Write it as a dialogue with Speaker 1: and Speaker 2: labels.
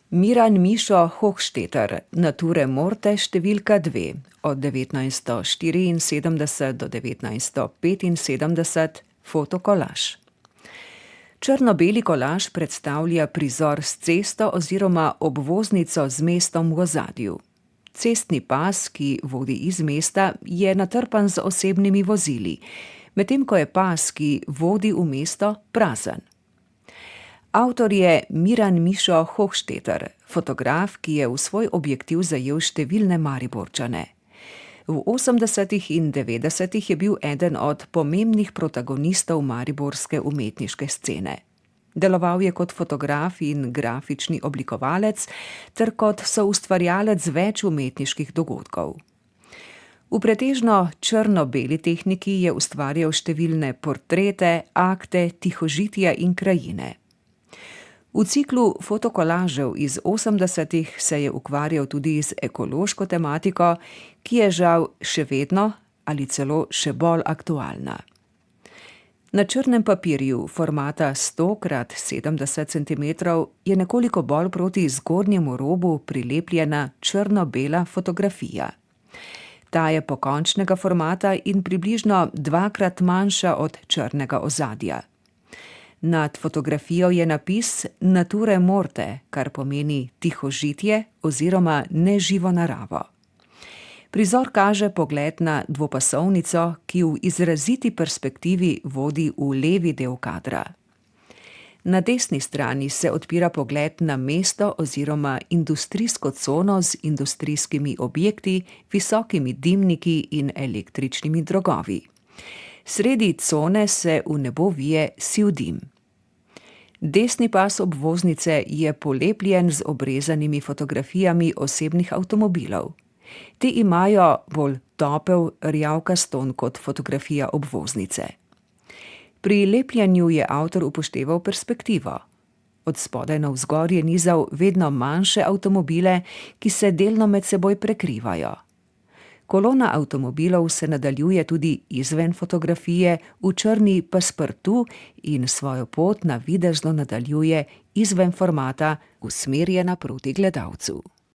Speaker 1: Miran Mišo Hochstetter, Nature morte številka 2, od 1974 do 1975, fotokolaž. Črno-beli kolaž predstavlja prizor s cesto oziroma obvoznico z mestom v ozadju. Cestni pas, ki vodi iz mesta, je natrpan z osebnimi vozili, medtem ko je pas, ki vodi v mesto, prazen. Avtor je Miran Mišo Hochstetter, fotograf, ki je v svoj objektiv zajel številne Mariborčane. V 80. in 90. je bil eden od pomembnih protagonistov mariborske umetniške scene. Deloval je kot fotograf in grafični oblikovalec ter kot soustvarjalec več umetniških dogodkov. V pretežno črno-beli tehniki je ustvarjal številne portrete, akte, tihožitja in krajine. V ciklu fotokolažev iz 80. se je ukvarjal tudi z ekološko tematiko, ki je žal še vedno ali celo še bolj aktualna. Na črnem papirju formata 100x70 cm je nekoliko bolj proti zgornjemu robu prilepljena črno-bela fotografija. Ta je pokončnega formata in približno dvakrat manjša od črnega ozadja. Nad fotografijo je napis Nature morte, kar pomeni tihožitje oziroma neživo naravo. Prizor kaže pogled na dvopasovnico, ki v izraziti perspektivi vodi v levi del kadra. Na desni strani se odpira pogled na mesto oziroma industrijsko cono z industrijskimi objekti, visokimi dimniki in električnimi drogovi. Sredi cone se v nebo vije siv dim. Desni pas obvoznice je polepljen z obrezanimi fotografijami osebnih avtomobilov. Ti imajo bolj topel rjavkast ton kot fotografija obvoznice. Pri lepljenju je avtor upošteval perspektivo. Od spodaj navzgor je nizal vedno manjše avtomobile, ki se delno med seboj prekrivajo. Kolona avtomobilov se nadaljuje tudi izven fotografije v črni passepartout in svojo pot navidezno nadaljuje izven formata, usmerjena proti gledalcu.